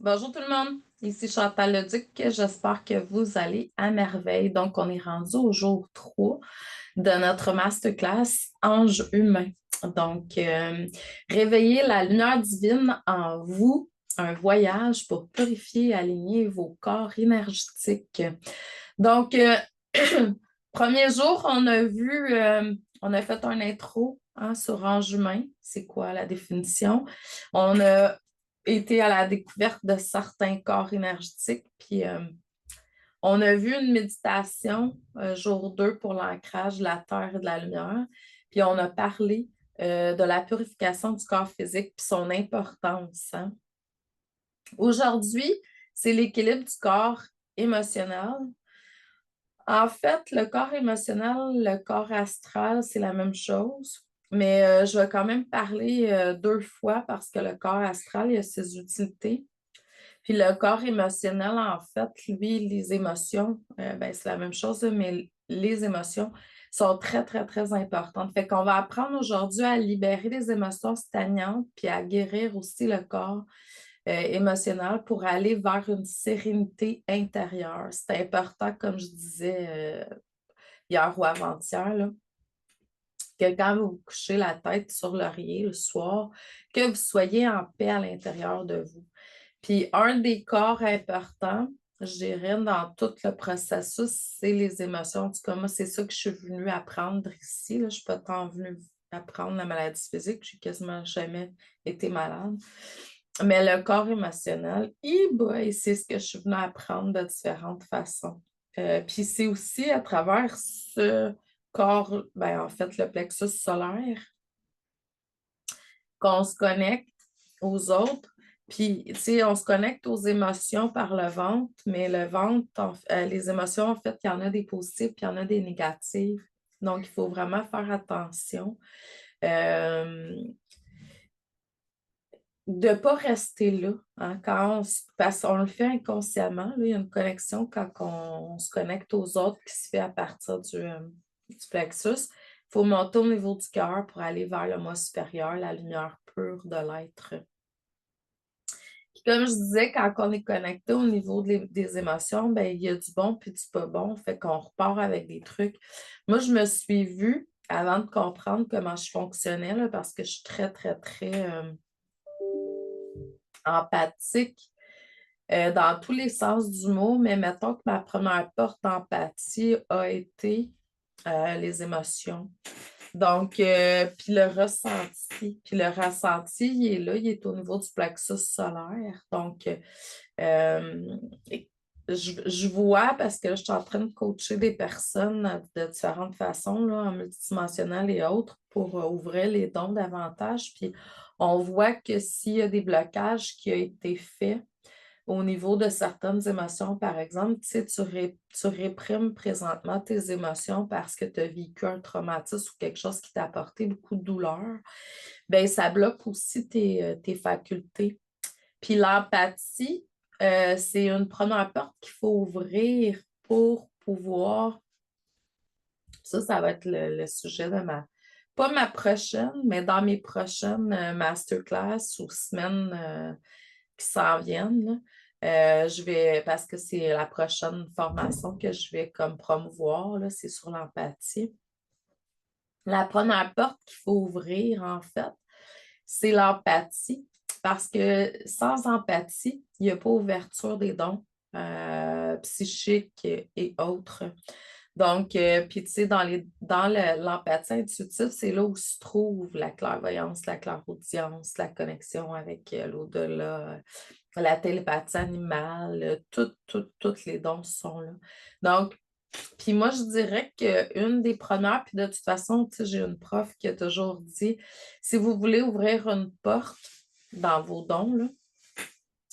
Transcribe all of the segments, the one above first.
Bonjour tout le monde, ici Chantal Leduc, j'espère que vous allez à merveille. Donc, on est rendu au jour 3 de notre masterclass Ange humain. Donc, réveillez la lumière divine en vous, un voyage pour purifier et aligner vos corps énergétiques. Donc, premier jour, on a fait un intro sur Ange humain, c'est quoi la définition. On a été à la découverte de certains corps énergétiques. Puis on a vu une méditation jour 2 pour l'ancrage de la terre et de la lumière. Puis on a parlé de la purification du corps physique puis son importance. Aujourd'hui, c'est l'équilibre du corps émotionnel. En fait, le corps émotionnel, le corps astral, c'est la même chose. Mais je vais quand même parler deux fois parce que le corps astral, il a ses utilités. Puis le corps émotionnel, en fait, lui, les émotions, ben, c'est la même chose, mais les émotions sont très, très, très importantes. Fait qu'on va apprendre aujourd'hui à libérer les émotions stagnantes, puis à guérir aussi le corps émotionnel pour aller vers une sérénité intérieure. C'est important, comme je disais hier ou avant-hier, là, que quand vous vous couchez la tête sur l'oreiller le soir, que vous soyez en paix à l'intérieur de vous. Puis un des corps importants, je dirais, dans tout le processus, c'est les émotions. En tout cas, moi, c'est ça que je suis venue apprendre ici. Là. Je ne suis pas tant venue apprendre la maladie physique. Je n'ai quasiment jamais été malade. Mais le corps émotionnel, c'est ce que je suis venue apprendre de différentes façons. Puis c'est aussi à travers ce corps, ben, en fait, le plexus solaire, qu'on se connecte aux autres. Puis, tu sais, on se connecte aux émotions par le ventre, mais le ventre, les émotions, en fait, il y en a des positives, puis il y en a des négatives. Donc, il faut vraiment faire attention. De ne pas rester là. Quand parce qu'on le fait inconsciemment, là, il y a une connexion quand on se connecte aux autres qui se fait à partir du plexus. Il faut monter au niveau du cœur pour aller vers le moi supérieur, la lumière pure de l'être. Puis comme je disais, quand on est connecté au niveau des émotions, ben, il y a du bon puis du pas bon. Fait qu'on repart avec des trucs. Moi, je me suis vue avant de comprendre comment je fonctionnais, là, parce que je suis très, très, très empathique dans tous les sens du mot, mais mettons que ma première porte d'empathie a été les émotions. Donc, puis le ressenti. Puis le ressenti, il est là, il est au niveau du plexus solaire. Donc, euh, je vois, parce que là, je suis en train de coacher des personnes de différentes façons, là, en multidimensionnel et autres, pour ouvrir les dons davantage. Puis on voit que s'il y a des blocages qui ont été faits, au niveau de certaines émotions, par exemple, tu sais, tu réprimes présentement tes émotions parce que tu as vécu un traumatisme ou quelque chose qui t'a apporté beaucoup de douleur, bien, ça bloque aussi tes facultés. Puis l'empathie, c'est une première porte qu'il faut ouvrir pour pouvoir, ça va être le sujet de pas ma prochaine, mais dans mes prochaines masterclass ou semaines qui s'en viennent, là. Parce que c'est la prochaine formation que je vais comme promouvoir, là, c'est sur l'empathie. La première porte qu'il faut ouvrir, en fait, c'est l'empathie. Parce que sans empathie, il n'y a pas ouverture des dons psychiques et autres. Donc, puis tu sais, l'empathie intuitive, c'est là où se trouve la clairvoyance, la clairaudience, la connexion avec l'au-delà, la télépathie animale, tous les dons sont là. Donc, puis moi, je dirais qu'une des premières, puis de toute façon, tu sais, j'ai une prof qui a toujours dit, si vous voulez ouvrir une porte dans vos dons, là,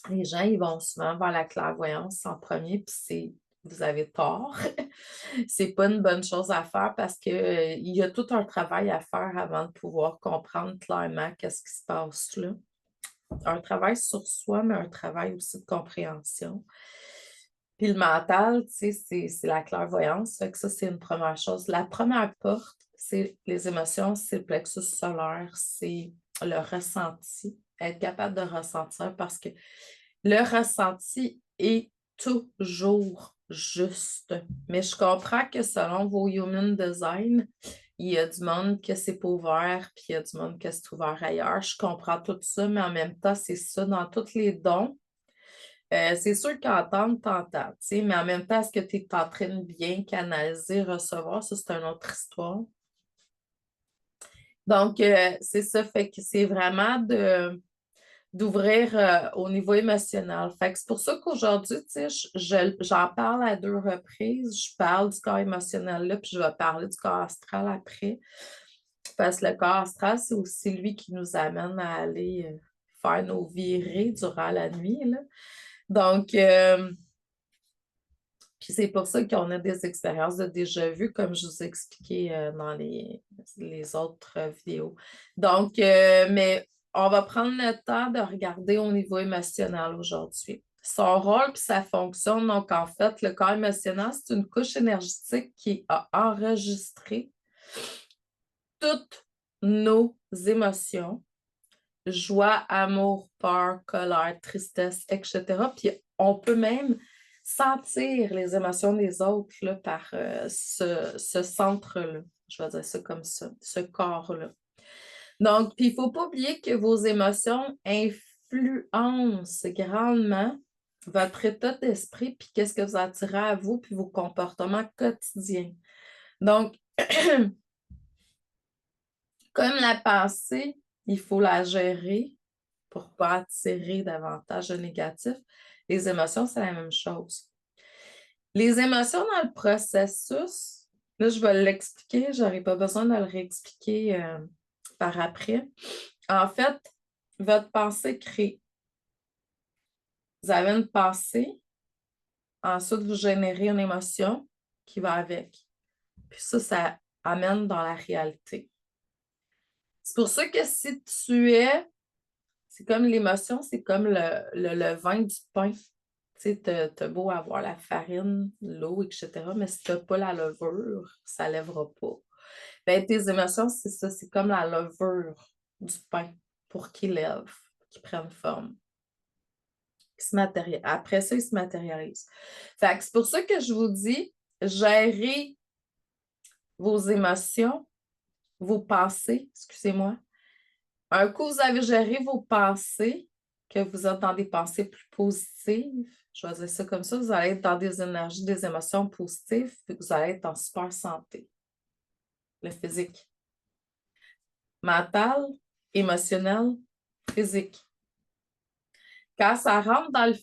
les gens, ils vont souvent vers la clairvoyance en premier, puis vous avez tort. C'est pas une bonne chose à faire parce que, il y a tout un travail à faire avant de pouvoir comprendre clairement qu'est-ce qui se passe là. Un travail sur soi, mais un travail aussi de compréhension. Puis le mental, tu sais, c'est la clairvoyance. Fait que ça, c'est une première chose. La première porte, c'est les émotions, c'est le plexus solaire, c'est le ressenti. Être capable de ressentir parce que Le ressenti est toujours juste. Mais je comprends que selon vos human design, il y a du monde que c'est pas ouvert, puis il y a du monde que c'est ouvert ailleurs. Je comprends tout ça, mais en même temps, c'est ça dans tous les dons. C'est sûr qu'entendre, t'entends, tu sais, mais en même temps, est-ce que tu es en train de bien canaliser, recevoir? Ça, c'est une autre histoire. Donc, c'est ça, fait que c'est vraiment d'ouvrir au niveau émotionnel. Fait que c'est pour ça qu'aujourd'hui, tu sais, j'en parle à 2 reprises. Je parle du corps émotionnel là, puis je vais parler du corps astral après. Parce que le corps astral, c'est aussi lui qui nous amène à aller faire nos virées durant la nuit, là. Donc, puis c'est pour ça qu'on a des expériences de déjà vu, comme je vous ai expliqué dans les autres vidéos. Donc, mais on va prendre le temps de regarder au niveau émotionnel aujourd'hui. Son rôle puis sa fonction, donc en fait, le corps émotionnel, c'est une couche énergétique qui a enregistré toutes nos émotions, joie, amour, peur, colère, tristesse, etc. Puis on peut même sentir les émotions des autres là, par ce centre-là. Je vais dire ça comme ça, ce corps-là. Donc, puis il ne faut pas oublier que vos émotions influencent grandement votre état d'esprit, puis qu'est-ce que vous attirez à vous, puis vos comportements quotidiens. Donc, comme la pensée, il faut la gérer pour ne pas attirer davantage de négatifs. Les émotions, c'est la même chose. Les émotions dans le processus, là, je vais l'expliquer, je n'aurai pas besoin de le réexpliquer par après. En fait, votre pensée crée. Vous avez une pensée, ensuite vous générez une émotion qui va avec. Puis ça amène dans la réalité. C'est pour ça que si tu es, c'est comme l'émotion, c'est comme le levain du pain. Tu sais, t'as beau avoir la farine, l'eau, etc., mais si t'as pas la levure, ça lèvera pas. Ben, tes émotions, c'est ça, c'est comme la levure du pain pour qu'il lève, qu'il prenne forme. Après ça, il se matérialise. Fait que c'est pour ça que je vous dis, gérez vos émotions, vos pensées, excusez-moi. Un coup, vous avez géré vos pensées, que vous êtes dans des pensées plus positives, je vais dire ça comme ça, vous allez être dans des énergies, des émotions positives, puis vous allez être en super santé. Le physique. Mental, émotionnel, physique. Quand ça rentre dans le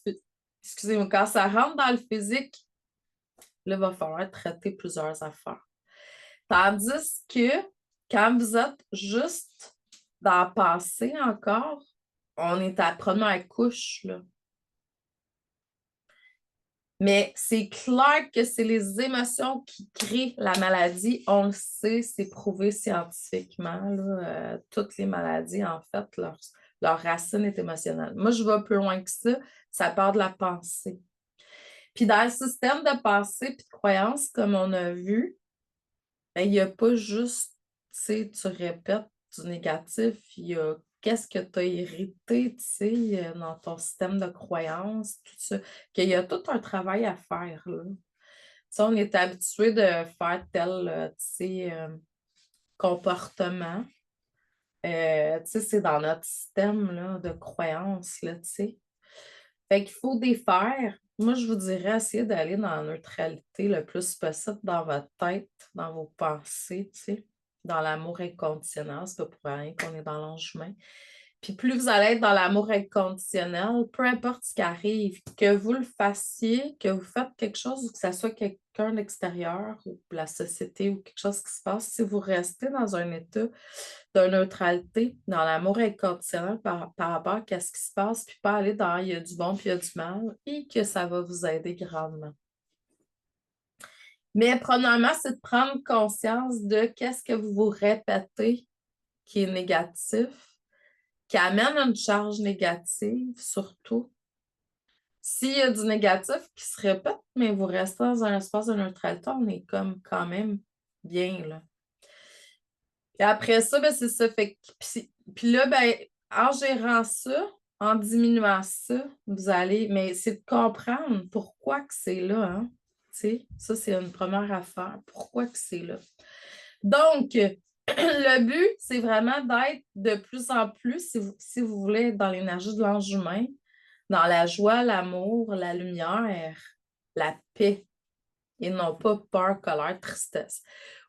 excusez-moi, quand ça rentre dans le physique, là, il va falloir traiter plusieurs affaires. Tandis que quand vous êtes juste dans la pensée encore, on est à la première couche, là. Mais c'est clair que c'est les émotions qui créent la maladie. On le sait, c'est prouvé scientifiquement, là. Toutes les maladies, en fait, leur racine est émotionnelle. Moi, je vais plus loin que ça part de la pensée. Puis dans le système de pensée et de croyance, comme on a vu, ben, il n'y a pas juste, tu sais, tu répètes du négatif, il y a qu'est-ce que tu as hérité, tu sais, dans ton système de croyance, tout ça, qu'il y a tout un travail à faire, là. Tu sais, on est habitué de faire tel, tu sais, comportement. Tu sais, c'est dans notre système, là, de croyance, là, tu sais. Fait qu'il faut défaire. Moi, je vous dirais, essayez d'aller dans la neutralité le plus possible dans votre tête, dans vos pensées, tu sais, dans l'amour inconditionnel. C'est pas pour rien qu'on est dans l'enjouement. Puis plus vous allez être dans l'amour inconditionnel, peu importe ce qui arrive, que vous le fassiez, que vous faites quelque chose ou que ce soit quelqu'un d'extérieur ou la société ou quelque chose qui se passe, si vous restez dans un état de neutralité, dans l'amour inconditionnel par rapport à ce qui se passe, puis pas aller dans il y a du bon puis il y a du mal, et que ça va vous aider grandement. Mais premièrement, c'est de prendre conscience de qu'est-ce que vous vous répétez qui est négatif, qui amène une charge négative, surtout. S'il y a du négatif qui se répète, mais vous restez dans un espace de neutralité, on est comme quand même bien, là. Et après ça, ben, c'est ça. Fait puis là, ben, en gérant ça, en diminuant ça, vous allez... Mais c'est de comprendre pourquoi que c'est là, hein? Tu sais, ça, c'est une première affaire. Pourquoi que c'est là? Donc, le but, c'est vraiment d'être de plus en plus, si vous voulez, être dans l'énergie de l'ange humain, dans la joie, l'amour, la lumière, la paix, et non pas peur, colère, tristesse.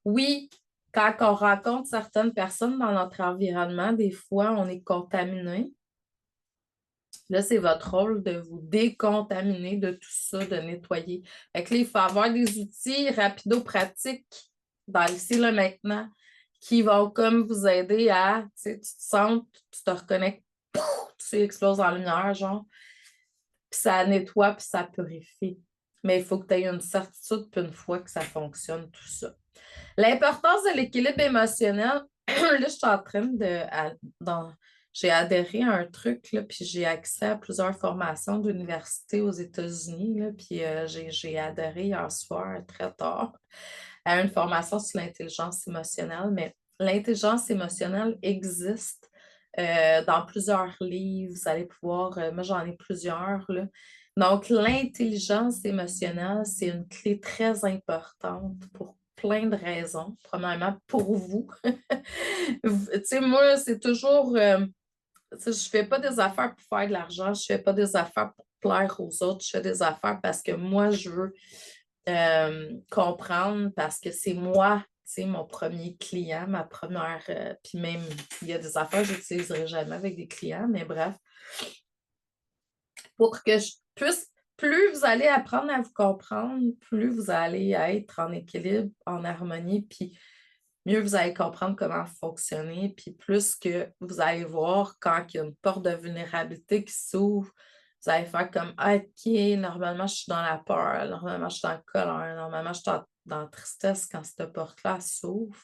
Oui, quand on rencontre certaines personnes dans notre environnement, des fois, on est contaminé. Là, c'est votre rôle de vous décontaminer de tout ça, de nettoyer. Fait que là, il faut avoir des outils rapido-pratiques dans ici, là, maintenant, qui vont comme vous aider à, tu sais, tu te sens, tu te reconnectes, pouf, tu exploses en lumière, genre, puis ça nettoie, puis ça purifie. Mais il faut que tu aies une certitude, puis une fois que ça fonctionne, tout ça. L'importance de l'équilibre émotionnel, là, je suis en train j'ai adhéré à un truc, là, puis j'ai accès à plusieurs formations d'université aux États-Unis, là, puis j'ai adhéré hier soir, très tard, à une formation sur l'intelligence émotionnelle. Mais l'intelligence émotionnelle existe dans plusieurs livres. Vous allez pouvoir, moi j'en ai plusieurs, là. Donc, l'intelligence émotionnelle, c'est une clé très importante pour plein de raisons. Premièrement, pour vous. Tu sais, moi, c'est toujours, tu sais, je ne fais pas des affaires pour faire de l'argent, je ne fais pas des affaires pour plaire aux autres, je fais des affaires parce que moi, je veux comprendre, parce que c'est moi, tu sais, mon premier client, ma première, puis même, il y a des affaires que je n'utiliserai jamais avec des clients, mais bref, pour que je puisse, plus vous allez apprendre à vous comprendre, plus vous allez être en équilibre, en harmonie, puis mieux vous allez comprendre comment fonctionner, puis plus que vous allez voir quand il y a une porte de vulnérabilité qui s'ouvre, vous allez faire comme OK, normalement, je suis dans la peur, normalement, je suis dans la colère, normalement, je suis dans la tristesse quand cette porte-là s'ouvre.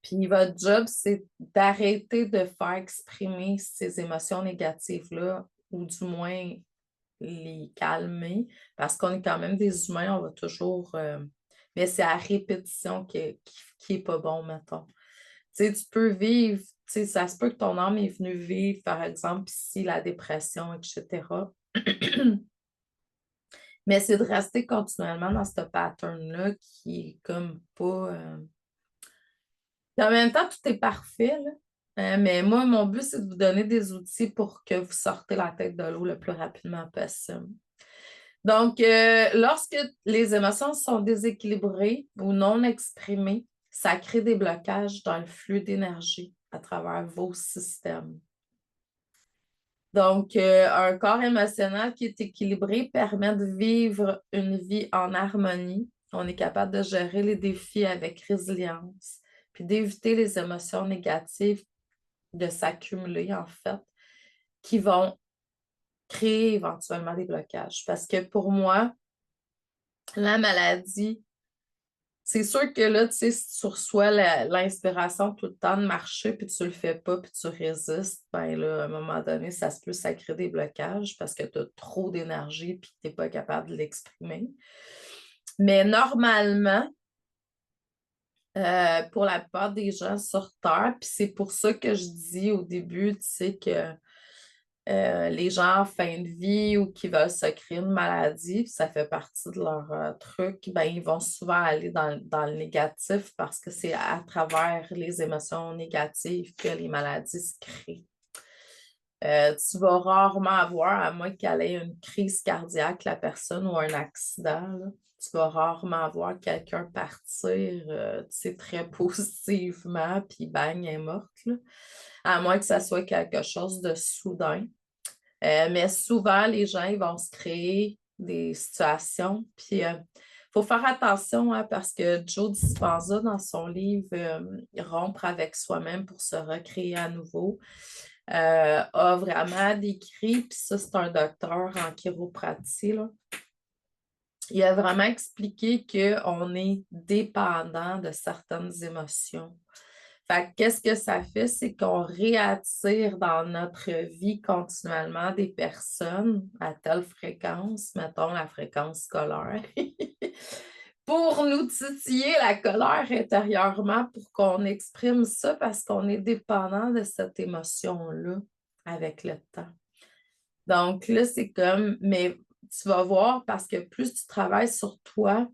Puis votre job, c'est d'arrêter de faire exprimer ces émotions négatives-là, ou du moins les calmer, parce qu'on est quand même des humains, on va toujours... mais c'est à répétition qui est pas bon, mettons. Tu sais, tu peux vivre, tu sais, ça se peut que ton âme est venue vivre, par exemple, ici, la dépression, etc. Mais c'est de rester continuellement dans ce pattern-là qui est comme pas... Puis en même temps, tout est parfait, là. Mais moi, mon but, c'est de vous donner des outils pour que vous sortez la tête de l'eau le plus rapidement possible. Donc, lorsque les émotions sont déséquilibrées ou non exprimées, ça crée des blocages dans le flux d'énergie à travers vos systèmes. Donc, un corps émotionnel qui est équilibré permet de vivre une vie en harmonie. On est capable de gérer les défis avec résilience, puis d'éviter les émotions négatives de s'accumuler, en fait, qui vont créer éventuellement des blocages. Parce que pour moi, la maladie, c'est sûr que là, tu sais, si tu reçois l'inspiration tout le temps de marcher, puis tu le fais pas, puis tu résistes, ben là, à un moment donné, ça se peut, ça crée des blocages parce que tu as trop d'énergie, puis tu n'es pas capable de l'exprimer. Mais normalement, pour la plupart des gens sur Terre, puis c'est pour ça que je dis au début, tu sais, que les gens en fin de vie ou qui veulent se créer une maladie, puis ça fait partie de leur truc, ben, ils vont souvent aller dans le négatif parce que c'est à travers les émotions négatives que les maladies se créent. Tu vas rarement avoir, à moins qu'elle ait une crise cardiaque, la personne, ou un accident, là, tu vas rarement voir quelqu'un partir tu sais, très positivement, puis bang, elle est morte, là. À moins que ça soit quelque chose de soudain. Mais souvent, les gens ils vont se créer des situations. Puis, il faut faire attention hein, parce que Joe Dispenza, dans son livre Rompre avec soi-même pour se recréer à nouveau, a vraiment décrit, puis ça, c'est un docteur en chiropratie, là. Il a vraiment expliqué qu'on est dépendant de certaines émotions. Fait que qu'est-ce que ça fait? C'est qu'on réattire dans notre vie continuellement des personnes à telle fréquence, mettons la fréquence scolaire, pour nous titiller la colère intérieurement pour qu'on exprime ça parce qu'on est dépendant de cette émotion-là avec le temps. Donc là, c'est comme, mais tu vas voir parce que plus tu travailles sur toi,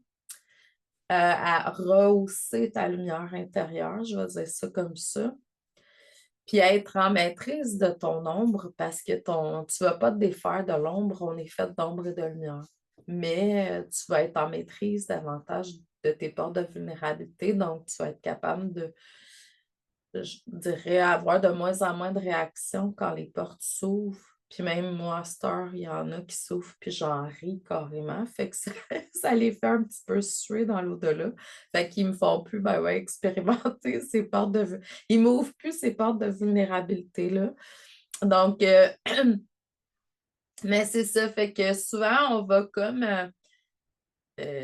à rehausser ta lumière intérieure, je vais dire ça comme ça, puis être en maîtrise de ton ombre parce que tu ne vas pas te défaire de l'ombre, on est fait d'ombre et de lumière. Mais tu vas être en maîtrise davantage de tes portes de vulnérabilité, donc tu vas être capable de, je dirais, avoir de moins en moins de réactions quand les portes s'ouvrent. Puis même moi, à cette heure, il y en a qui s'ouvrent, puis j'en ris carrément. Fait que ça, ça les fait un petit peu suer dans l'au-delà. Fait qu'ils me font plus, ben ouais, expérimenter ces portes de... Ils m'ouvrent plus ces portes de vulnérabilité-là. Donc, mais c'est ça, fait que souvent, on va comme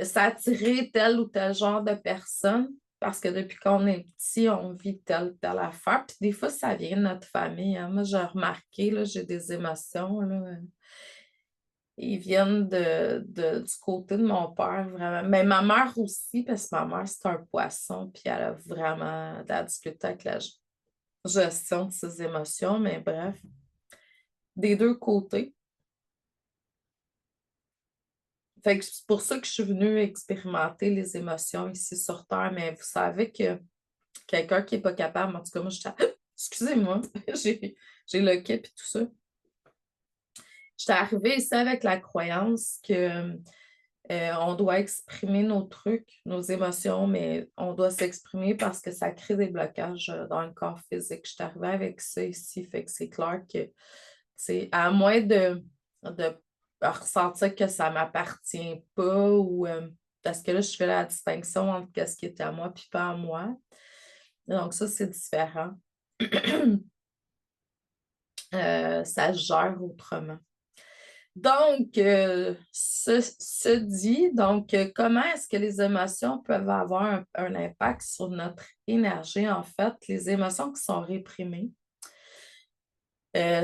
s'attirer tel ou tel genre de personne parce que depuis qu'on est petit, on vit telle affaire. Puis des fois, ça vient de notre famille, hein. Moi, j'ai remarqué, là, j'ai des émotions, là. Ils viennent du côté de mon père, vraiment. Mais ma mère aussi, parce que ma mère, c'est un poisson, puis elle a vraiment de la difficulté avec la gestion de ses émotions. Mais bref, des deux côtés. Fait que c'est pour ça que je suis venue expérimenter les émotions ici sur Terre. Mais vous savez que quelqu'un qui n'est pas capable, en tout cas, moi, excusez-moi, j'ai le kip et tout ça. J'étais arrivée ici avec la croyance que on doit exprimer nos trucs, nos émotions, mais on doit s'exprimer parce que ça crée des blocages dans le corps physique. Je suis arrivée avec ça ici, fait que c'est clair que, c'est à moins de ressentir que ça ne m'appartient pas ou parce que là, je fais la distinction entre ce qui est à moi et pas à moi. Donc, ça, c'est différent. Ça se gère autrement. Donc, ce dit, donc, comment est-ce que les émotions peuvent avoir un impact sur notre énergie? En fait, les émotions qui sont réprimées,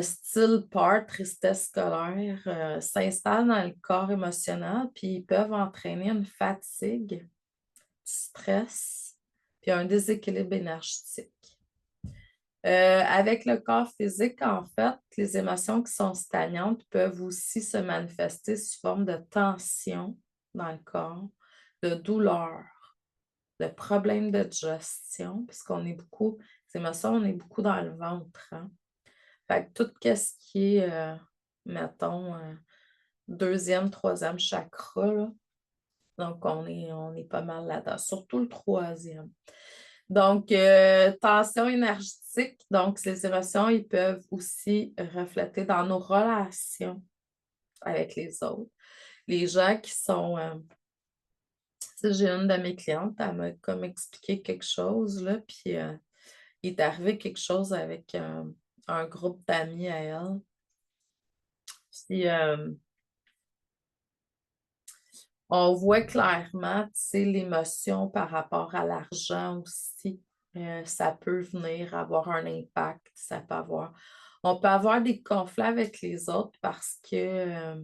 style peur, tristesse scolaire, s'installent dans le corps émotionnel, puis ils peuvent entraîner une fatigue, du stress, puis un déséquilibre énergétique. Avec le corps physique, en fait, les émotions qui sont stagnantes peuvent aussi se manifester sous forme de tension dans le corps, de douleur, de problèmes de digestion, puisqu'on est beaucoup, les émotions, on est beaucoup dans le ventre, hein. Fait que tout ce qui est, mettons, deuxième, troisième chakra, là, donc on est pas mal là-dedans, surtout le troisième. Donc, tension énergétique, donc les émotions, ils peuvent aussi refléter dans nos relations avec les autres. Les gens qui sont... j'ai une de mes clientes, elle m'a comme expliqué quelque chose, là, puis il est arrivé quelque chose avec un groupe d'amis à elle. Puis on voit clairement, tu sais, l'émotion par rapport à l'argent aussi. Ça peut venir avoir un impact. On peut avoir des conflits avec les autres parce que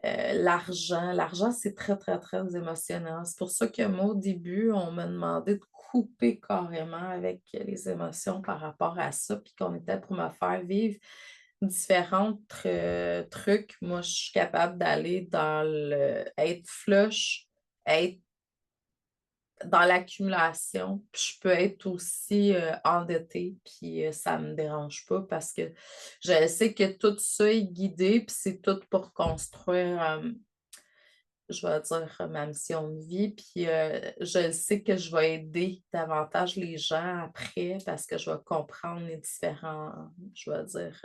l'argent, c'est très, très, très émotionnel. C'est pour ça que moi, au début, on m'a demandé de couper carrément avec les émotions par rapport à ça, puis qu'on était pour me faire vivre différents trucs. Moi, je suis capable d'aller être flush, être dans l'accumulation, puis je peux être aussi endettée, puis ça ne me dérange pas parce que je sais que tout ça est guidé, puis c'est tout pour construire, je vais dire, ma mission de vie, puis je sais que je vais aider davantage les gens après parce que je vais comprendre les différents, je vais dire,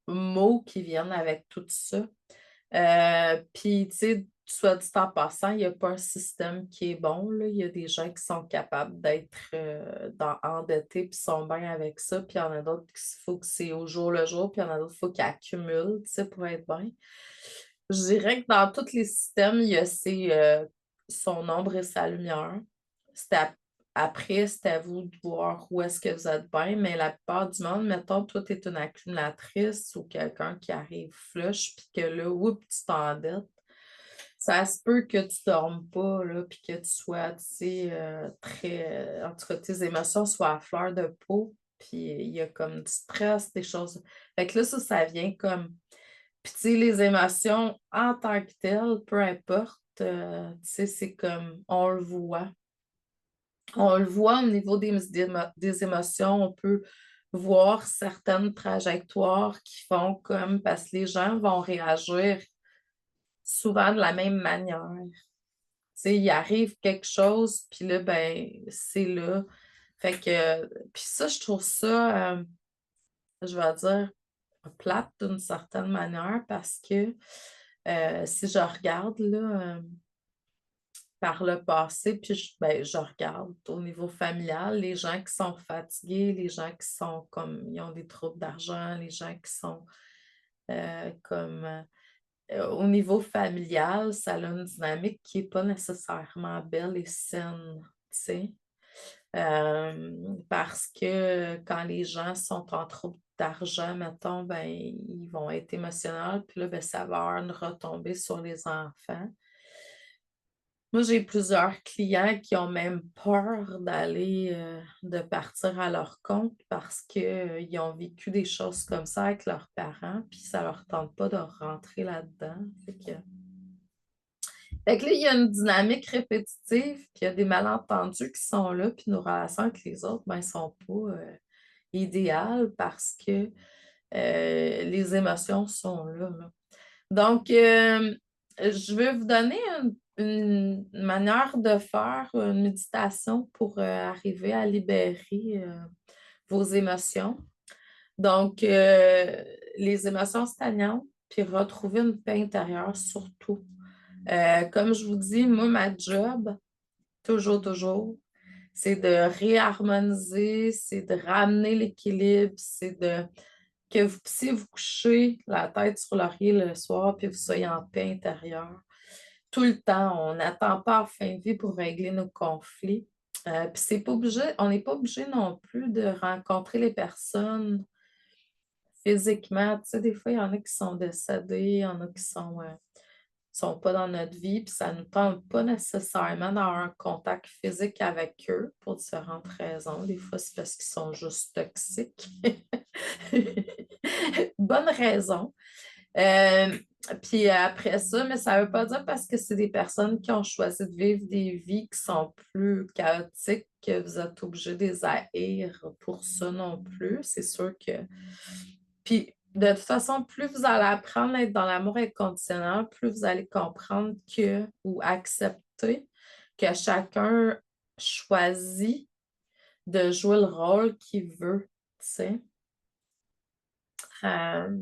mots qui viennent avec tout ça. Puis, tu sais, soit dit en passant, il n'y a pas un système qui est bon, là. Il y a des gens qui sont capables d'être endettés puis sont bien avec ça. Puis il y en a d'autres qu'il faut que c'est au jour le jour, puis il y en a d'autres qu'il faut qu'ils accumulent, tu sais, pour être bien. Je dirais que dans tous les systèmes, il y a son ombre et sa lumière. C'est après, c'est à vous de voir où est-ce que vous êtes bien, mais la plupart du monde, mettons, toi, tu es une accumulatrice ou quelqu'un qui arrive flush, puis que là, oups, tu t'endettes. Ça se peut que tu ne dormes pas, là, puis que tu sois, tu sais, très... en tout cas, tes émotions soient à fleur de peau. Puis il y a comme du stress, des choses. Fait que là, ça vient comme. Puis tu sais, les émotions en tant que telles, peu importe, tu sais, c'est comme on le voit. On le voit au niveau des émotions, on peut voir certaines trajectoires qui font comme parce que les gens vont réagir souvent de la même manière. Tu sais, il arrive quelque chose, puis là, ben, c'est là. Fait que, puis ça, je trouve ça, je vais dire, plate d'une certaine manière parce que si je regarde, là, par le passé, puis ben, je regarde au niveau familial, les gens qui sont fatigués, les gens qui sont comme, ils ont des troubles d'argent, les gens qui sont comme, au niveau familial, ça a une dynamique qui n'est pas nécessairement belle et saine, tu sais. Parce que quand les gens sont en trouble d'argent, mettons, ben, ils vont être émotionnels, puis là, ben, ça va avoir une retombée sur les enfants. Moi, j'ai plusieurs clients qui ont même peur d'aller, de partir à leur compte parce qu'ils ont vécu des choses comme ça avec leurs parents, puis ça leur tente pas de rentrer là-dedans. Fait que là, il y a une dynamique répétitive, puis il y a des malentendus qui sont là, puis nos relations avec les autres, ben, ils sont pas idéales parce que les émotions sont là, là. Donc, je vais vous donner une manière de faire une méditation pour arriver à libérer vos émotions. Donc, les émotions stagnantes, puis retrouver une paix intérieure surtout. Comme je vous dis, moi, ma job, toujours, c'est de réharmoniser, c'est de ramener l'équilibre, c'est de que vous puissiez vous coucher la tête sur l'oreiller le soir, puis vous soyez en paix intérieure. Tout le temps, on n'attend pas la fin de vie pour régler nos conflits. Puis c'est pas obligé, on n'est pas obligé non plus de rencontrer les personnes physiquement. Tu sais, des fois, il y en a qui sont décédés, il y en a qui sont pas dans notre vie, puis ça ne nous tente pas nécessairement d'avoir un contact physique avec eux pour différentes raisons. Des fois, c'est parce qu'ils sont juste toxiques. Bonne raison. Euh, Puis après ça, mais ça ne veut pas dire parce que c'est des personnes qui ont choisi de vivre des vies qui sont plus chaotiques que vous êtes obligé de les haïr pour ça non plus. C'est sûr que. Puis de toute façon, plus vous allez apprendre à être dans l'amour inconditionnel, plus vous allez comprendre que ou accepter que chacun choisit de jouer le rôle qu'il veut, tu sais. Euh,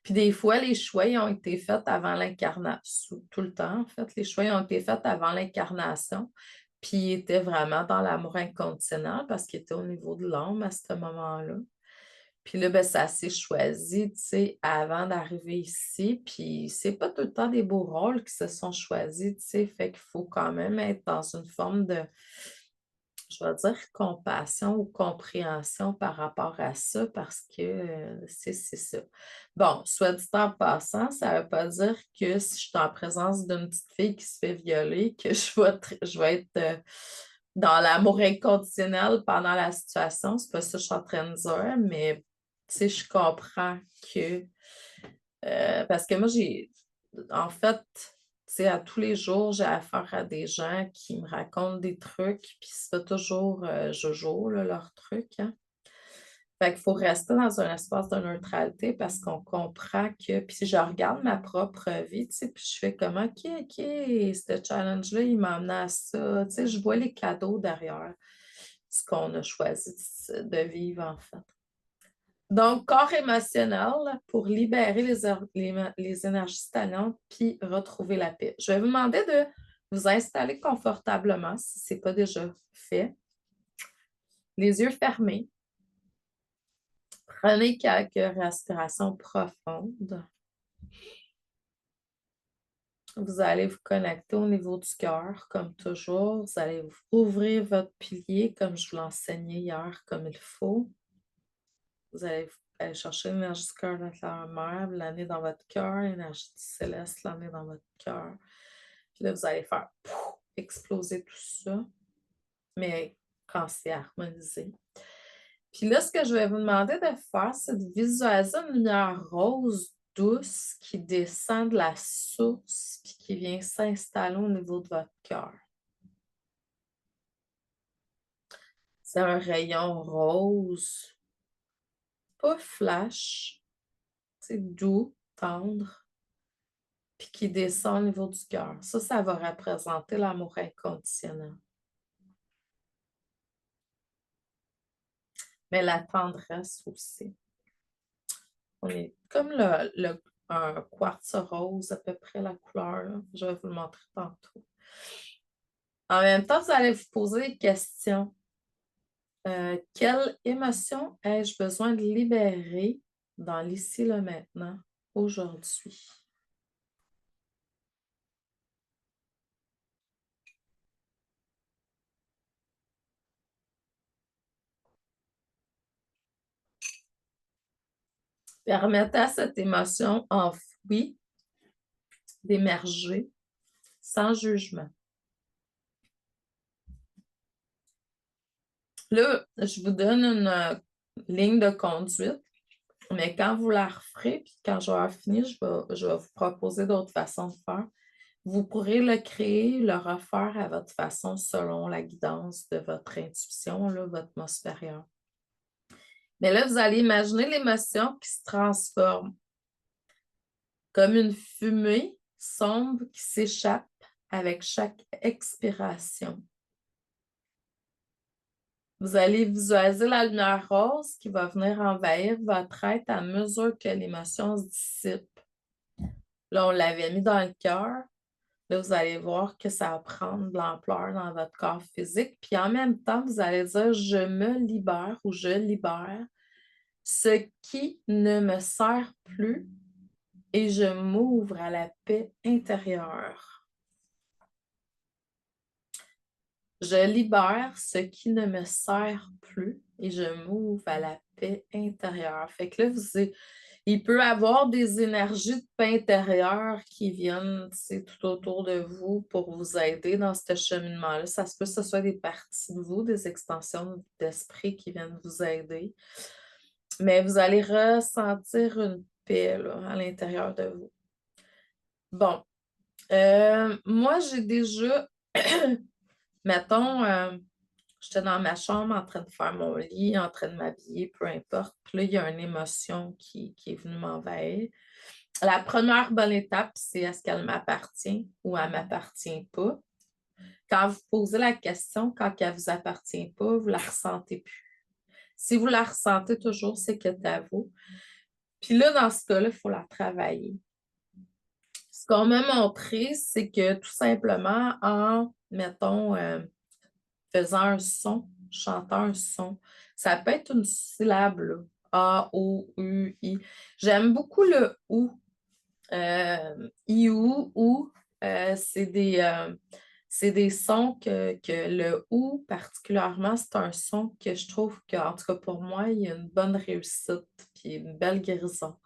Puis des fois, les choix ils ont été faits avant l'incarnation. Tout le temps, en fait, les choix ils ont été faits avant l'incarnation. Puis ils étaient vraiment dans l'amour inconditionnel parce qu'ils étaient au niveau de l'âme à ce moment-là. Puis là, ben, ça s'est choisi, tu sais, avant d'arriver ici. Puis c'est pas tout le temps des beaux rôles qui se sont choisis, tu sais. Fait qu'il faut quand même être dans une forme de, je vais dire, compassion ou compréhension par rapport à ça parce que c'est ça. Bon, soit dit en passant, ça ne veut pas dire que si je suis en présence d'une petite fille qui se fait violer, que je vais être dans l'amour inconditionnel pendant la situation. C'est pas ça que je suis en train de dire, mais tu sais, je comprends que parce que moi, en fait, tu sais, à tous les jours, j'ai affaire à des gens qui me racontent des trucs, puis c'est pas toujours jojo, là, leurs trucs, hein. Fait qu'il faut rester dans un espace de neutralité parce qu'on comprend que, puis si je regarde ma propre vie, tu sais, puis je fais comme, OK, ce challenge-là, il m'a amené à ça, tu sais, je vois les cadeaux derrière ce qu'on a choisi de vivre, en fait. Donc, corps émotionnel pour libérer les énergies stagnantes puis retrouver la paix. Je vais vous demander de vous installer confortablement si ce n'est pas déjà fait. Les yeux fermés. Prenez quelques respirations profondes. Vous allez vous connecter au niveau du cœur, comme toujours. Vous allez ouvrir votre pilier comme je vous l'enseignais hier, comme il faut. Vous allez aller chercher l'énergie du cœur de la mère, l'amener dans votre cœur, l'énergie du céleste, l'amener dans votre cœur. Puis là, vous allez faire exploser tout ça, mais quand c'est harmonisé. Puis là, ce que je vais vous demander de faire, c'est de visualiser une lumière rose douce qui descend de la source puis qui vient s'installer au niveau de votre cœur. C'est un rayon rose, pas flash, c'est doux, tendre, puis qui descend au niveau du cœur. Ça va représenter l'amour inconditionnel. Mais la tendresse aussi. On est comme un quartz rose, à peu près la couleur, là. Je vais vous le montrer tantôt. En même temps, vous allez vous poser des questions. Quelle émotion ai-je besoin de libérer dans l'ici, le maintenant, aujourd'hui? Permettez à cette émotion enfouie d'émerger sans jugement. Là, je vous donne une ligne de conduite, mais quand vous la referez, puis quand j'aurai fini, je vais vous proposer d'autres façons de faire. Vous pourrez le créer, le refaire à votre façon selon la guidance de votre intuition, là, votre moi supérieur. Mais là, vous allez imaginer l'émotion qui se transforme comme une fumée sombre qui s'échappe avec chaque expiration. Vous allez visualiser la lumière rose qui va venir envahir votre être à mesure que l'émotion se dissipe. Là, on l'avait mis dans le cœur. Là, vous allez voir que ça va prendre de l'ampleur dans votre corps physique. Puis en même temps, vous allez dire, je me libère ou je libère ce qui ne me sert plus et je m'ouvre à la paix intérieure. Je libère ce qui ne me sert plus et je m'ouvre à la paix intérieure. Fait que là, il peut y avoir des énergies de paix intérieure qui viennent tout autour de vous pour vous aider dans ce cheminement-là. Ça se peut que ce soit des parties de vous, des extensions d'esprit qui viennent vous aider. Mais vous allez ressentir une paix là, à l'intérieur de vous. Bon. Moi, j'ai déjà, mettons, j'étais dans ma chambre en train de faire mon lit, en train de m'habiller, peu importe. Puis là, il y a une émotion qui est venue m'envahir. La première bonne étape, c'est est-ce qu'elle m'appartient ou elle ne m'appartient pas? Quand vous posez la question, quand elle ne vous appartient pas, vous ne la ressentez plus. Si vous la ressentez toujours, c'est que c'est à vous. Puis là, dans ce cas-là, il faut la travailler. Ce qu'on m'a montré, c'est que tout simplement, en, mettons, faisant un son, chantant un son, ça peut être une syllabe, là. A, O, U, I. J'aime beaucoup le OU. I-ou, ou, c'est des sons que le OU, particulièrement, c'est un son que je trouve que, en tout cas pour moi, il y a une bonne réussite puis une belle guérison.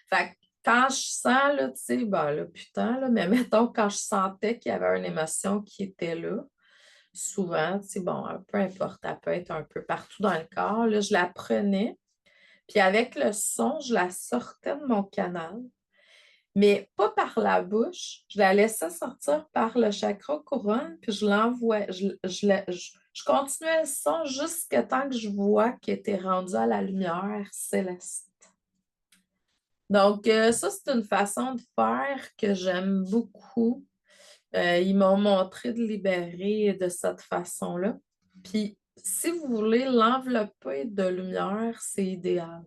Fait que quand je sens, là, tu sais, ben là, putain, là, mais mettons, quand je sentais qu'il y avait une émotion qui était là, souvent, tu sais, bon, peu importe, elle peut être un peu partout dans le corps, là, je la prenais, puis avec le son, je la sortais de mon canal, mais pas par la bouche, je la laissais sortir par le chakra couronne, puis je l'envoie, je continuais le son jusqu'à temps que je vois qu'il était rendu à la lumière céleste. Donc, ça, c'est une façon de faire que j'aime beaucoup. Ils m'ont montré de libérer de cette façon-là. Puis, si vous voulez l'envelopper de lumière, c'est idéal.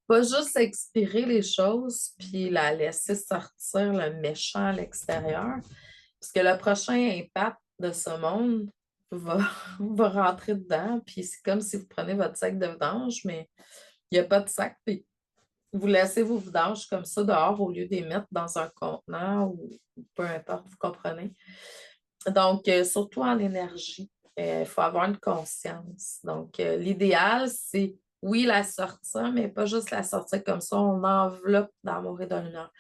Pas juste expirer les choses puis la laisser sortir le méchant à l'extérieur. Parce que le prochain impact de ce monde va, va rentrer dedans. Puis c'est comme si vous prenez votre sac de vidange, mais il n'y a pas de sac. Puis vous laissez vos vidanges comme ça dehors au lieu de les mettre dans un contenant ou peu importe, vous comprenez. Donc, surtout en énergie, il faut avoir une conscience. Donc, l'idéal, c'est oui, la sortir, mais pas juste la sortir comme ça, on enveloppe d'amour et de lumière.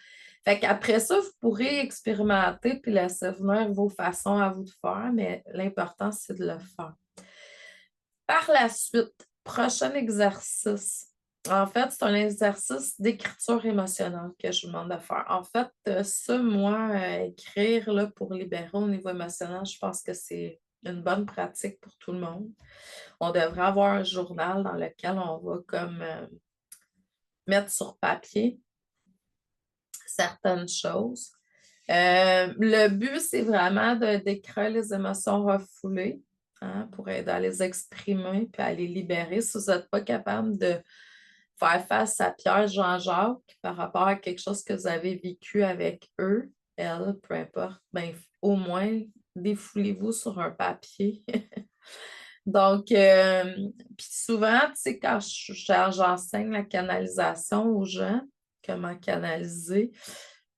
Fait qu'après ça, vous pourrez expérimenter puis laisser venir vos façons à vous de faire, mais l'important, c'est de le faire. Par la suite, prochain exercice. En fait, c'est un exercice d'écriture émotionnelle que je vous demande de faire. En fait, ça, moi, écrire là, pour libérer au niveau émotionnel, je pense que c'est une bonne pratique pour tout le monde. On devrait avoir un journal dans lequel on va comme mettre sur papier certaines choses. Le but, c'est vraiment de décrire les émotions refoulées, hein, pour aider à les exprimer puis à les libérer. Si vous n'êtes pas capable de faire face à Pierre, Jean-Jacques par rapport à quelque chose que vous avez vécu avec eux, elle, peu importe, ben, au moins défoulez-vous sur un papier. Donc, puis souvent, tu sais, quand j'enseigne la canalisation aux gens, comment canaliser,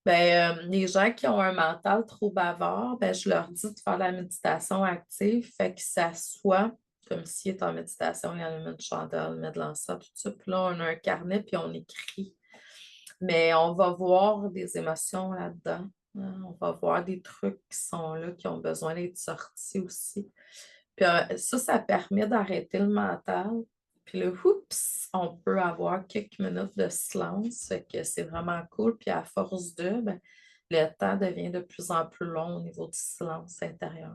ben, les gens qui ont un mental trop bavard, ben, je leur dis de faire la méditation active, fait qu'ils s'assoient comme s'ils étaient en méditation, ils allument une chandelle, ils mettent de l'encens, tout ça. Puis là, on a un carnet, puis on écrit. Mais on va voir des émotions là-dedans, hein. On va voir des trucs qui sont là, qui ont besoin d'être sortis aussi. Puis ça permet d'arrêter le mental. Puis le oups, on peut avoir quelques minutes de silence, fait que c'est vraiment cool. Puis à force de, ben, le temps devient de plus en plus long au niveau du silence intérieur.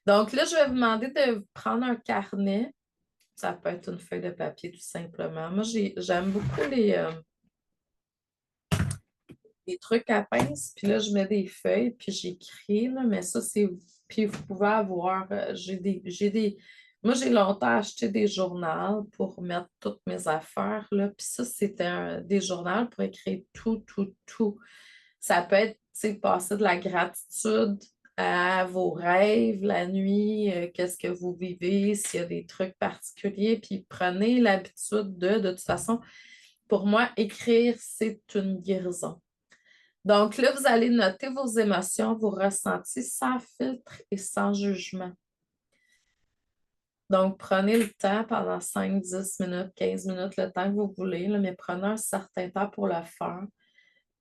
Donc là, je vais vous demander de prendre un carnet. Ça peut être une feuille de papier tout simplement. Moi, j'aime beaucoup les trucs à pince, puis là, je mets des feuilles, puis j'écris, là, mais ça, c'est... Puis vous pouvez avoir... Moi, j'ai longtemps acheté des journaux pour mettre toutes mes affaires, là, puis ça, c'était des journaux pour écrire tout, tout, tout. Ça peut être, tu sais, passer de la gratitude à vos rêves la nuit, qu'est-ce que vous vivez, s'il y a des trucs particuliers, puis prenez l'habitude de toute façon, pour moi, écrire, c'est une guérison. Donc là, vous allez noter vos émotions, vos ressentis sans filtre et sans jugement. Donc, prenez le temps pendant 5, 10 minutes, 15 minutes, le temps que vous voulez, là, mais prenez un certain temps pour le faire.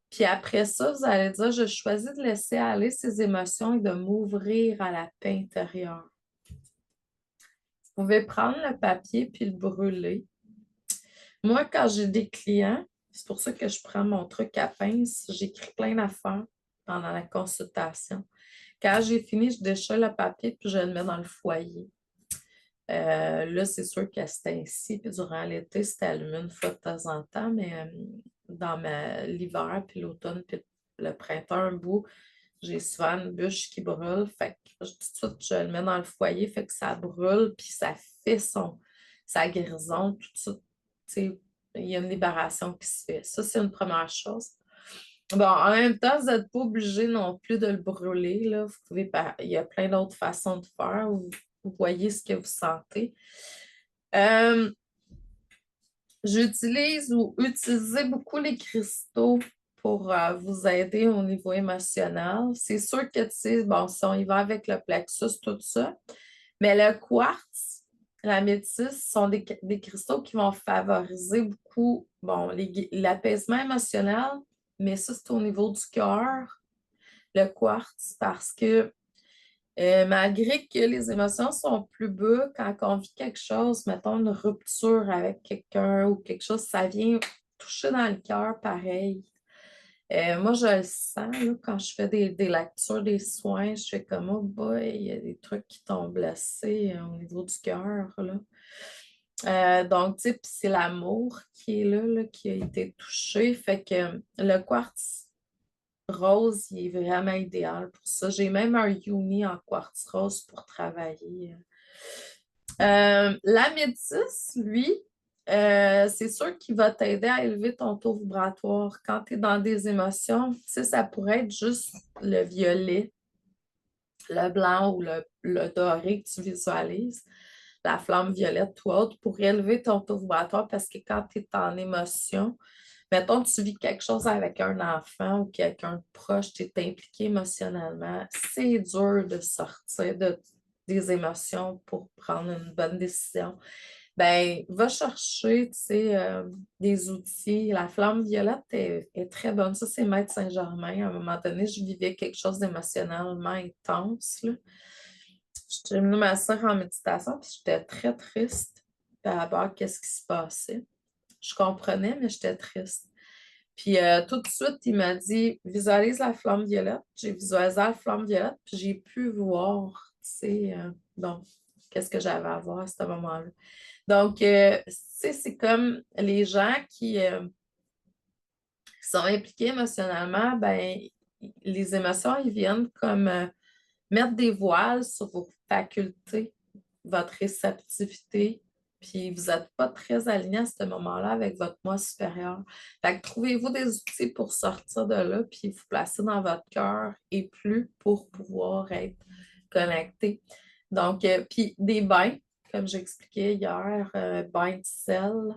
Puis après ça, vous allez dire, je choisis de laisser aller ces émotions et de m'ouvrir à la paix intérieure. Vous pouvez prendre le papier puis le brûler. Moi, quand j'ai des clients, c'est pour ça que je prends mon truc à pince, j'écris plein d'affaires pendant la consultation. Quand j'ai fini, je déchire le papier puis je le mets dans le foyer. Là, c'est sûr que c'était ainsi. Puis durant l'été, c'était allumé une fois de temps en temps, mais dans l'hiver, puis l'automne, puis le printemps, un bout, j'ai souvent une bûche qui brûle. Fait que tout de suite, je le mets dans le foyer, fait que ça brûle, puis ça fait sa guérison. Tout de suite, tu sais, il y a une libération qui se fait. Ça, c'est une première chose. Bon, en même temps, vous n'êtes pas obligé non plus de le brûler, là. Vous pouvez il y a plein d'autres façons de faire. Vous voyez ce que vous sentez. J'utilise ou utilisez beaucoup les cristaux pour vous aider au niveau émotionnel. C'est sûr que, tu sais, bon, si on y va avec le plexus, tout ça, mais le quartz, la métisse sont des cristaux qui vont favoriser beaucoup, bon, l'apaisement émotionnel, mais ça, c'est au niveau du cœur, le quartz, parce que malgré que les émotions sont plus bas, quand on vit quelque chose, mettons une rupture avec quelqu'un ou quelque chose, ça vient toucher dans le cœur pareil. Moi, je le sens là, quand je fais des lectures, des soins, je fais comme, oh boy, il y a des trucs qui t'ont blessé au niveau du cœur, là. Donc, tu sais, puis c'est l'amour qui est là, qui a été touché. Fait que le quartz rose, il est vraiment idéal pour ça. J'ai même un uni en quartz rose pour travailler. La métisse, lui, c'est sûr qu'il va t'aider à élever ton taux vibratoire. Quand tu es dans des émotions, tu sais, ça pourrait être juste le violet, le blanc ou le doré que tu visualises, la flamme violette ou autre, pour élever ton taux vibratoire parce que quand tu es en émotion, mettons, tu vis quelque chose avec un enfant ou quelqu'un de proche, tu es impliqué émotionnellement, c'est dur de sortir des émotions pour prendre une bonne décision. Ben, va chercher, tu sais, des outils. La flamme violette est très bonne. Ça, c'est Maître Saint-Germain. À un moment donné, je vivais quelque chose d'émotionnellement intense, là. J'étais venue m'asseoir en méditation, puis j'étais très triste par rapport à ce qui se passait. Je comprenais, mais j'étais triste. Puis tout de suite, il m'a dit visualise la flamme violette. J'ai visualisé la flamme violette, puis j'ai pu voir, tu sais, bon, qu'est-ce que j'avais à voir à ce moment-là. Donc, tu sais, c'est comme les gens qui sont impliqués émotionnellement, ben, les émotions, ils viennent comme mettre des voiles sur vos facultés, votre réceptivité, puis vous n'êtes pas très aligné à ce moment-là avec votre moi supérieur. Fait que trouvez-vous des outils pour sortir de là, puis vous placer dans votre cœur et plus pour pouvoir être connecté. Donc, puis des bains, comme j'expliquais hier, bains de sel,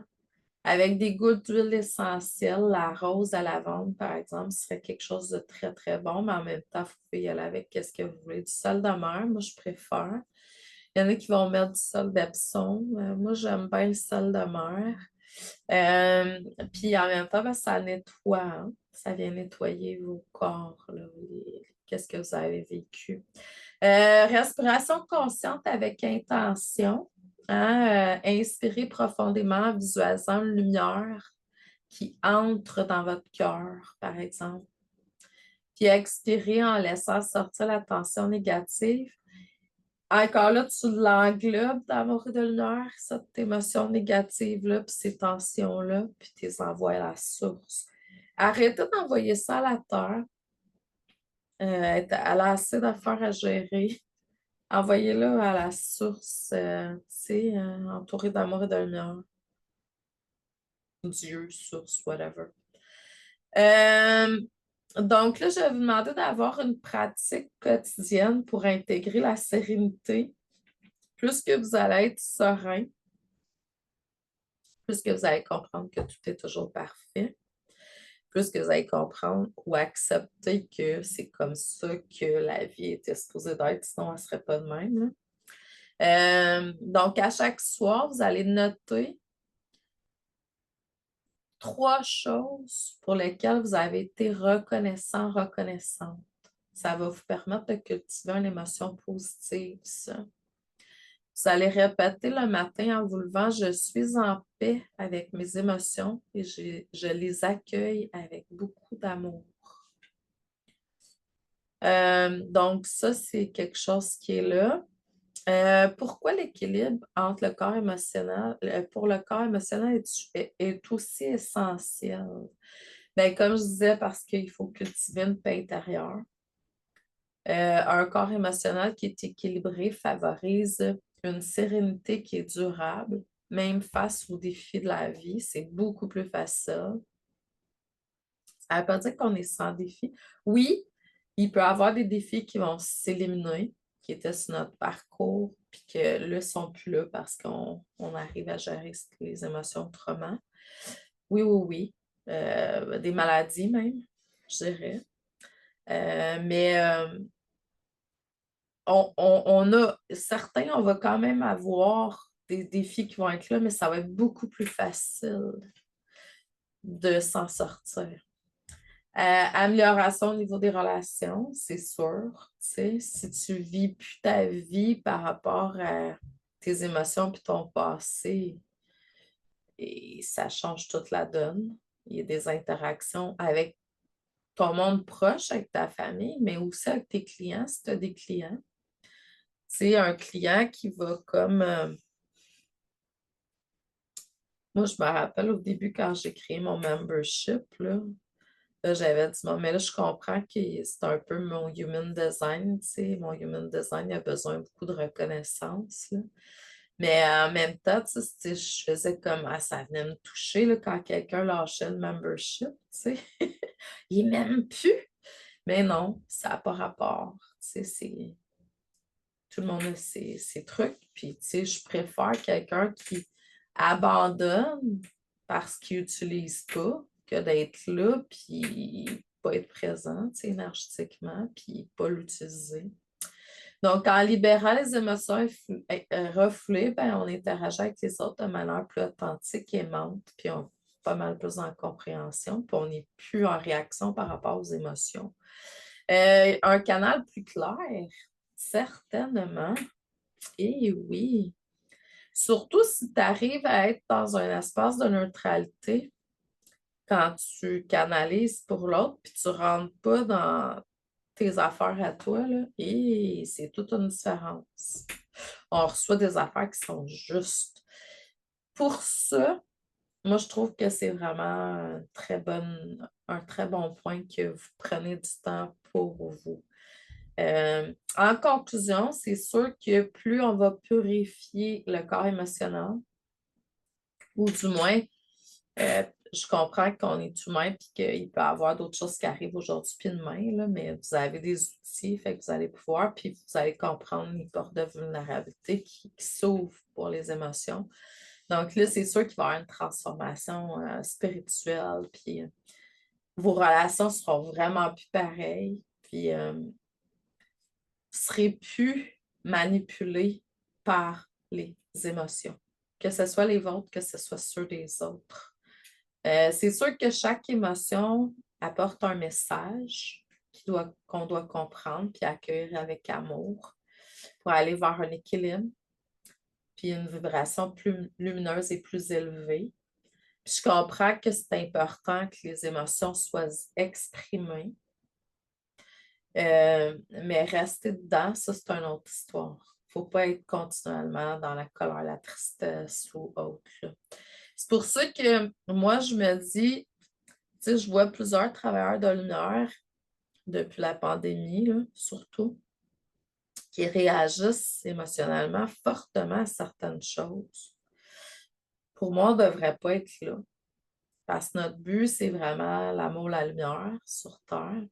avec des gouttes d'huile essentielle, la rose à lavande, par exemple, ce serait quelque chose de très, très bon, mais en même temps, vous pouvez y aller avec ce que vous voulez. Du sel de mer, moi, je préfère. Il y en a qui vont mettre du sel d'Epsom. Moi, j'aime bien le sel de mer. Puis en même temps, ben, ça nettoie, hein. Ça vient nettoyer vos corps, là, qu'est-ce que vous avez vécu. Respiration consciente avec intention. Hein, inspirez profondément en visualisant une lumière qui entre dans votre cœur, par exemple. Puis expirez en laissant sortir la tension négative. Encore là, tu l'englobes d'amour et de lumière, cette émotion négative-là, puis ces tensions-là, puis tu les envoies à la source. Arrêtez d'envoyer ça à la terre. Elle a assez d'affaires à gérer. Envoyez-le à la source, tu sais, entouré d'amour et de lumière. Dieu, source, whatever. Donc là, je vais vous demander d'avoir une pratique quotidienne pour intégrer la sérénité. Plus que vous allez être serein, plus que vous allez comprendre que tout est toujours parfait, plus que vous allez comprendre ou accepter que c'est comme ça que la vie était supposée d'être, sinon elle ne serait pas de même. Donc, à chaque soir, vous allez noter 3 choses pour lesquelles vous avez été reconnaissant, reconnaissante. Ça va vous permettre de cultiver une émotion positive, ça. Vous allez répéter le matin en vous levant, je suis en paix avec mes émotions et je les accueille avec beaucoup d'amour. Donc, ça, c'est quelque chose qui est là. Pourquoi l'équilibre entre le corps émotionnel, pour le corps émotionnel est aussi essentiel? Bien, comme je disais, parce qu'il faut cultiver une paix intérieure. Un corps émotionnel qui est équilibré favorise une sérénité qui est durable, même face aux défis de la vie. C'est beaucoup plus facile. Ça ne veut pas dire qu'on est sans défi. Oui, il peut y avoir des défis qui vont s'éliminer, qui étaient sur notre parcours, puis que là, ne sont plus là parce qu'on arrive à gérer les émotions autrement. Oui, oui, oui. Des maladies même, je dirais. Mais on a certains, on va quand même avoir des défis qui vont être là, mais ça va être beaucoup plus facile de s'en sortir. Amélioration au niveau des relations, c'est sûr. Tu sais, si tu ne vis plus ta vie par rapport à tes émotions puis ton passé, et ça change toute la donne. Il y a des interactions avec ton monde proche, avec ta famille, mais aussi avec tes clients, si tu as des clients. Tu sais, un client qui va comme... moi, je me rappelle au début quand j'ai créé mon membership, là, j'avais dit, bon, mais là, je comprends que c'est un peu mon human design, tu sais, mon human design a besoin beaucoup de reconnaissance, là. Mais en même temps, tu sais, je faisais comme, ah, ça venait me toucher là, quand quelqu'un lâchait le membership, tu sais. Il m'aime plus. Mais non, ça n'a pas rapport. Tu sais, tout le monde a ses trucs. Puis, tu sais, je préfère quelqu'un qui abandonne parce qu'il n'utilise pas que d'être là, puis pas être présent, tu sais, énergétiquement, puis pas l'utiliser. Donc, en libérant les émotions refoulées, ben, on interagit avec les autres de manière plus authentique et aimante, puis on est pas mal plus en compréhension, puis on n'est plus en réaction par rapport aux émotions. Un canal plus clair, certainement. Et oui. Surtout si tu arrives à être dans un espace de neutralité quand tu canalises pour l'autre, puis tu ne rentres pas dans tes affaires à toi, là, et c'est toute une différence. On reçoit des affaires qui sont justes. Pour ça, moi, je trouve que c'est vraiment un très bon point que vous prenez du temps pour vous. En conclusion, c'est sûr que plus on va purifier le corps émotionnel, ou du moins, je comprends qu'on est humain et qu'il peut y avoir d'autres choses qui arrivent aujourd'hui puis demain, là, mais vous avez des outils, fait que vous allez pouvoir, puis vous allez comprendre les portes de vulnérabilité qui s'ouvrent pour les émotions. Donc là, c'est sûr qu'il va y avoir une transformation spirituelle, puis vos relations seront vraiment plus pareilles, puis vous ne serez plus manipulé par les émotions, que ce soit les vôtres, que ce soit ceux des autres. C'est sûr que chaque émotion apporte un message qu'on doit comprendre puis accueillir avec amour pour aller vers un équilibre puis une vibration plus lumineuse et plus élevée. Puis je comprends que c'est important que les émotions soient exprimées, mais rester dedans, ça, c'est une autre histoire. Il ne faut pas être continuellement dans la colère, la tristesse ou autre, là. C'est pour ça que moi, je me dis, tu sais, je vois plusieurs travailleurs de lumière depuis la pandémie, là, surtout, qui réagissent émotionnellement fortement à certaines choses. Pour moi, on ne devrait pas être là. Parce que notre but, c'est vraiment l'amour, la lumière sur Terre.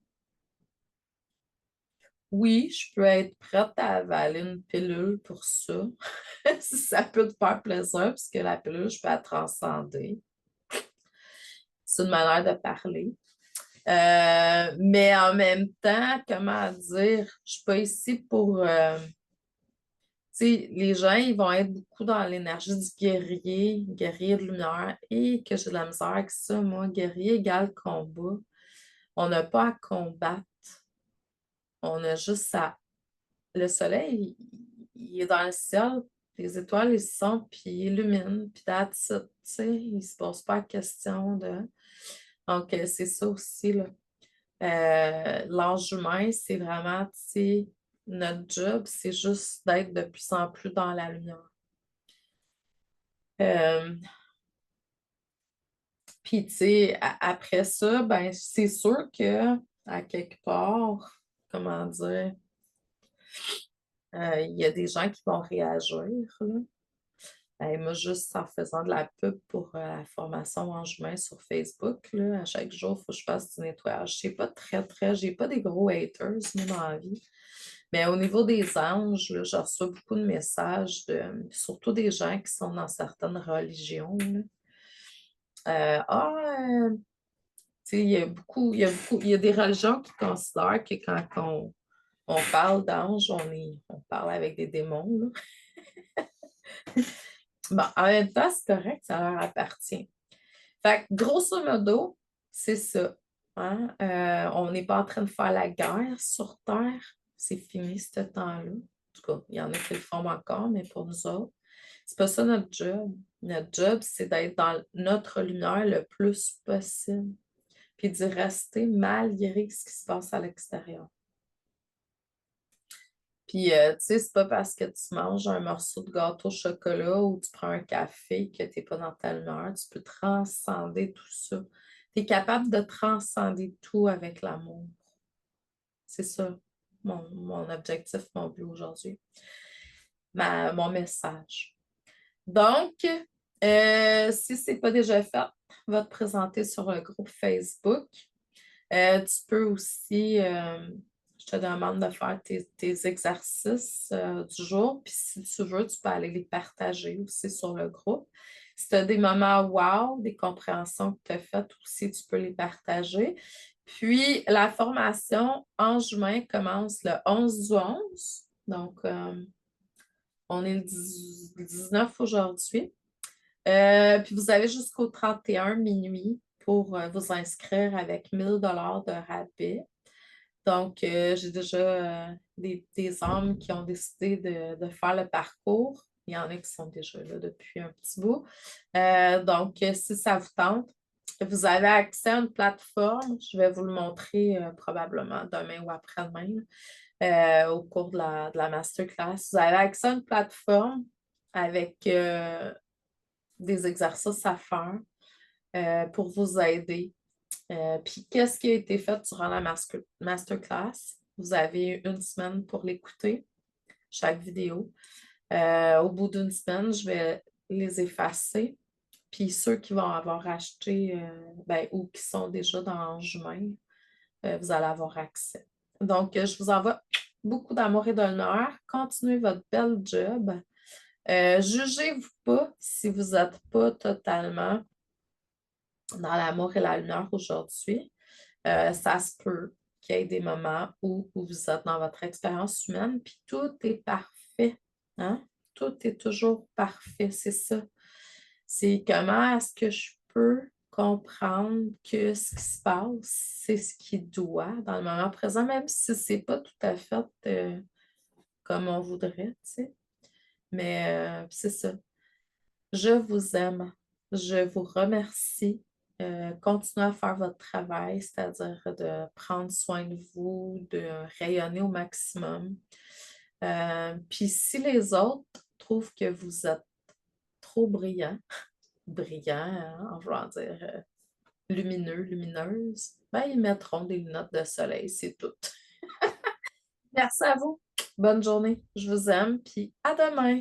Oui, je peux être prête à avaler une pilule pour ça, si ça peut te faire plaisir, puisque la pilule, je peux la transcender. C'est une manière de parler. Mais en même temps, comment dire, je ne suis pas ici pour... tu sais, les gens, ils vont être beaucoup dans l'énergie du guerrier, guerrier de lumière, et que j'ai de la misère avec ça, moi. Guerrier égale combat. On n'a pas à combattre. On a juste à... Le soleil, il est dans le ciel, les étoiles, ils sont, puis ils illuminent, puis that's it, tu sais, il ne se pose pas la question de... Donc, c'est ça aussi, là. L'âge humain, c'est vraiment, tu sais, notre job, c'est juste d'être de plus en plus dans la lumière. Puis, tu sais, après ça, ben, c'est sûr que, à quelque part, comment dire, il y a des gens qui vont réagir, là. Moi, juste en faisant de la pub pour la formation Ange Humain sur Facebook, là, à chaque jour, il faut que je fasse du nettoyage. J'ai pas des gros haters, moi, dans la vie. Mais au niveau des anges, là, je reçois beaucoup de messages, surtout des gens qui sont dans certaines religions, là. Tu sais, il y a des religions qui considèrent que quand on parle d'anges, on parle avec des démons, là. Bon, en même temps, c'est correct, ça leur appartient. Fait que, grosso modo, c'est ça, hein. On n'est pas en train de faire la guerre sur Terre. C'est fini ce temps-là. En tout cas, il y en a qui le font encore, mais pour nous autres, c'est pas ça notre job. Notre job, c'est d'être dans notre lumière le plus possible, puis d'y rester malgré ce qui se passe à l'extérieur. Puis, tu sais, c'est pas parce que tu manges un morceau de gâteau au chocolat ou tu prends un café que tu n'es pas dans ta lumière. Tu peux transcender tout ça. Tu es capable de transcender tout avec l'amour. C'est ça, mon objectif, mon but aujourd'hui. Mon message. Donc, si ce n'est pas déjà fait, va te présenter sur le groupe Facebook. Tu peux aussi, je te demande de faire tes exercices du jour, puis si tu veux, tu peux aller les partager aussi sur le groupe. Si tu as des moments wow, des compréhensions que tu as faites aussi, tu peux les partager. Puis, la formation Ange Humain commence le 11 du 11. Donc, on est le 19 aujourd'hui. Puis vous avez jusqu'au 31 minuit pour vous inscrire avec 1 000 de rabais. Donc, j'ai déjà des hommes qui ont décidé de faire le parcours. Il y en a qui sont déjà là depuis un petit bout. Donc, si ça vous tente, vous avez accès à une plateforme. Je vais vous le montrer probablement demain ou après-demain au cours de la masterclass. Vous avez accès à une plateforme avec des exercices à faire pour vous aider. Puis, qu'est-ce qui a été fait durant la masterclass? Vous avez une semaine pour l'écouter, chaque vidéo. Au bout d'une semaine, je vais les effacer. Puis ceux qui vont avoir acheté ou qui sont déjà dans Juin, vous allez avoir accès. Donc, je vous envoie beaucoup d'amour et d'honneur. Continuez votre bel job. Jugez-vous pas si vous n'êtes pas totalement dans l'amour et la lumière aujourd'hui. Ça se peut qu'il y ait des moments où vous êtes dans votre expérience humaine, puis tout est parfait. Hein? Tout est toujours parfait, c'est ça. C'est comment est-ce que je peux comprendre que ce qui se passe, c'est ce qui doit dans le moment présent, même si c'est pas tout à fait comme on voudrait, tu sais. Mais c'est ça. Je vous aime. Je vous remercie. Continuez à faire votre travail, c'est-à-dire de prendre soin de vous, de rayonner au maximum. Puis si les autres trouvent que vous êtes trop brillant, hein, en voulant dire lumineux, lumineuse, ben, ils mettront des lunettes de soleil, c'est tout. Merci à vous. Bonne journée. Je vous aime, puis à demain.